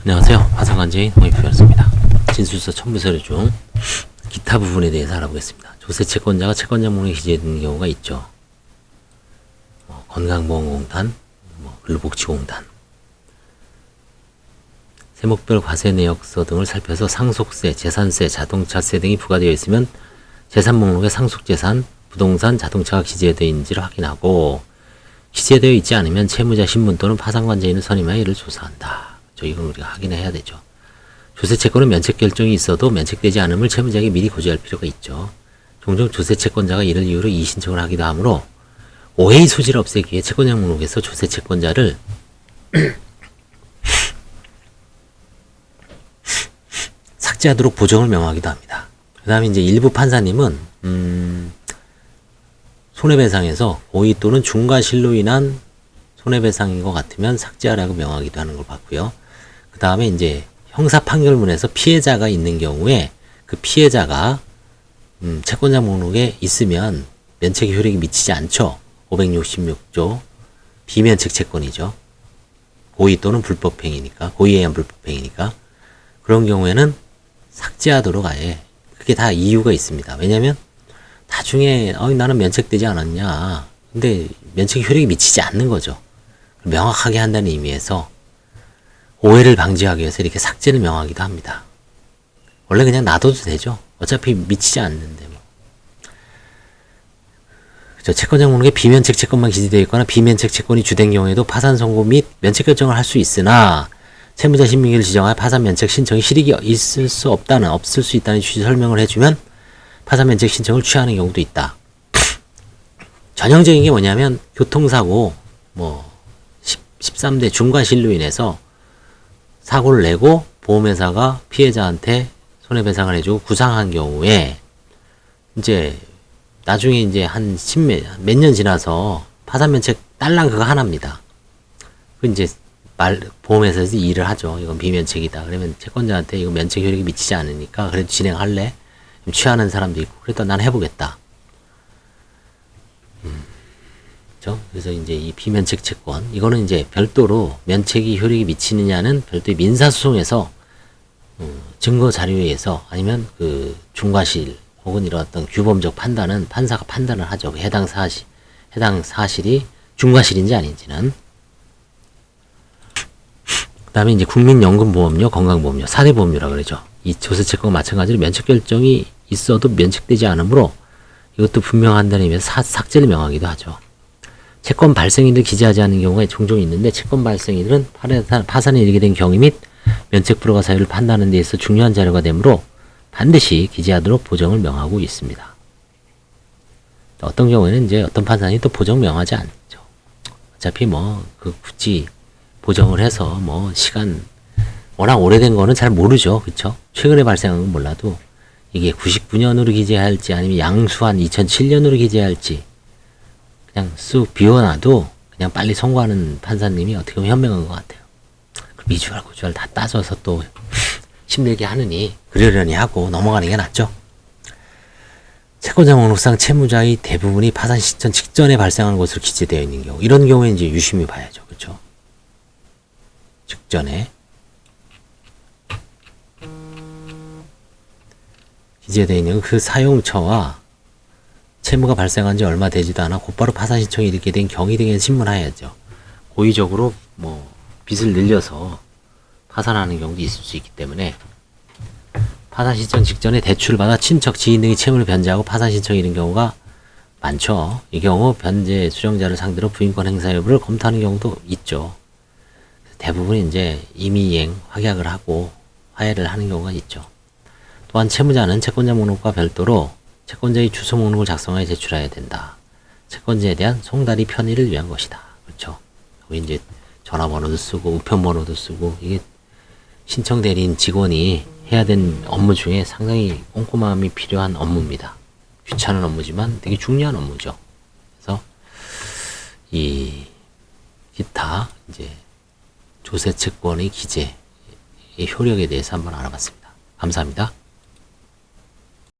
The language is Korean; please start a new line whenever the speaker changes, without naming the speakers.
안녕하세요. 화성관제인 홍익표였습니다. 진술서 첨부서류 중 기타 부분에 대해서 알아보겠습니다. 조세 채권자가 채권자 목록에 기재되는 경우가 있죠. 건강보험공단, 근로복지공단, 세목별 과세 내역서 등을 살펴서 상속세, 재산세, 자동차세 등이 부과되어 있으면 재산 목록에 상속재산, 부동산, 자동차가 기재되어 있는지를 확인하고 기재되어 있지 않으면 채무자 신분 또는 파산관제인을 선임하여 이를 조사한다. 이건 우리가 확인해야 되죠. 조세채권은 면책 결정이 있어도 면책되지 않음을 채무자에게 미리 고지할 필요가 있죠. 종종 조세채권자가 이를 이유로 이의신청을 하기도 하므로 오해의 소지를 없애기 위해 채권자 목록에서 조세채권자를 삭제하도록 보정을 명하기도 합니다. 그 다음에 이제 일부 판사님은 손해배상에서 고의 또는 중과실로 인한 손해배상인 것 같으면 삭제하라고 명하기도 하는 걸 봤고요. 그 다음에 이제 형사 판결문에서 피해자가 있는 경우에 그 피해자가 채권자 목록에 있으면 면책의 효력이 미치지 않죠. 566조 비면책 채권이죠. 고의 또는 불법행위니까, 고의에 의한 불법행위니까 그런 경우에는 삭제하도록 아예 그게 다 이유가 있습니다. 왜냐하면 나중에 나는 면책되지 않았냐, 근데 면책의 효력이 미치지 않는 거죠. 명확하게 한다는 의미에서 오해를 방지하기 위해서 이렇게 삭제를 명하기도 합니다. 원래 그냥 놔둬도 되죠. 어차피 미치지 않는데 뭐. 그렇죠. 채권자 목록에 비면책 채권만 기재되어 있거나 비면책 채권이 주된 경우에도 파산 선고 및 면책 결정을 할 수 있으나 채무자 신민기를 지정하여 파산 면책 신청이 실익이 없을 수 있다는 취지 설명을 해주면 파산 면책 신청을 취하는 경우도 있다. 전형적인 게 뭐냐면 교통사고 13대 중과실로 인해서 사고를 내고 보험회사가 피해자한테 손해배상을 해주고 구상한 경우에 이제 나중에 이제 한 몇 년 지나서 파산면책 딸랑 그거 하나입니다. 그 이제 보험회사에서 일을 하죠. 이건 비면책이다. 그러면 채권자한테 이거 면책 효력이 미치지 않으니까 그래도 진행할래? 취하는 사람도 있고 그래도 난 해보겠다. 그래서 이제 이 비면책 채권, 이거는 이제 별도로 면책이 효력이 미치느냐는 별도의 민사소송에서 증거 자료에 의해서 아니면 그 중과실 혹은 이런 어떤 규범적 판단은 판사가 판단을 하죠. 해당 사실이 중과실인지 아닌지는. 그 다음에 이제 국민연금보험료, 건강보험료, 4대 보험료라 그러죠. 이 조세채권과 마찬가지로 면책 결정이 있어도 면책되지 않으므로 이것도 분명한다는 의미에서 삭제를 명하기도 하죠. 채권 발생인을 기재하지 않는 경우가 종종 있는데 채권 발생인은 파산에 이르게 된 경위 및 면책 불허가 사유를 판단하는 데 있어 중요한 자료가 되므로 반드시 기재하도록 보정을 명하고 있습니다. 어떤 경우에는 이제 어떤 판사님이 또 보정 명하지 않죠. 어차피 굳이 보정을 해서 시간 워낙 오래된 거는 잘 모르죠. 그쵸? 최근에 발생한 건 몰라도 이게 99년으로 기재할지 아니면 양수한 2007년으로 기재할지 그냥 쑥 비워놔도 그냥 빨리 선고하는 판사님이 어떻게 보면 현명한 것 같아요. 미주알 고주알 다 따져서 또 힘들게 하느니 그러려니 하고 넘어가는 게 낫죠. 채권자 목록상 채무자의 대부분이 파산 신청 직전에 발생한 것으로 기재되어 있는 경우, 이런 경우에 이제 유심히 봐야죠. 그렇죠? 직전에 기재되어 있는 그 사용처와 채무가 발생한 지 얼마 되지도 않아 곧바로 파산 신청이 이르게 된 경위 등에 신문하여야죠. 고의적으로 빚을 늘려서 파산하는 경우도 있을 수 있기 때문에 파산 신청 직전에 대출을 받아 친척, 지인 등의 채무를 변제하고 파산 신청이 이른 경우가 많죠. 이 경우 변제 수령자를 상대로 부인권 행사 여부를 검토하는 경우도 있죠. 대부분 이제 임의이행, 확약을 하고 화해를 하는 경우가 있죠. 또한 채무자는 채권자 목록과 별도로 채권자의 주소 목록을 작성하여 제출해야 된다. 채권자에 대한 송달이 편의를 위한 것이다. 그렇죠. 여기 이제 전화번호도 쓰고 우편번호도 쓰고 이게 신청 대리인 직원이 해야 되는 업무 중에 상당히 꼼꼼함이 필요한 업무입니다. 귀찮은 업무지만 되게 중요한 업무죠. 그래서 이 기타 이제 조세채권의 기재의 효력에 대해서 한번 알아봤습니다. 감사합니다.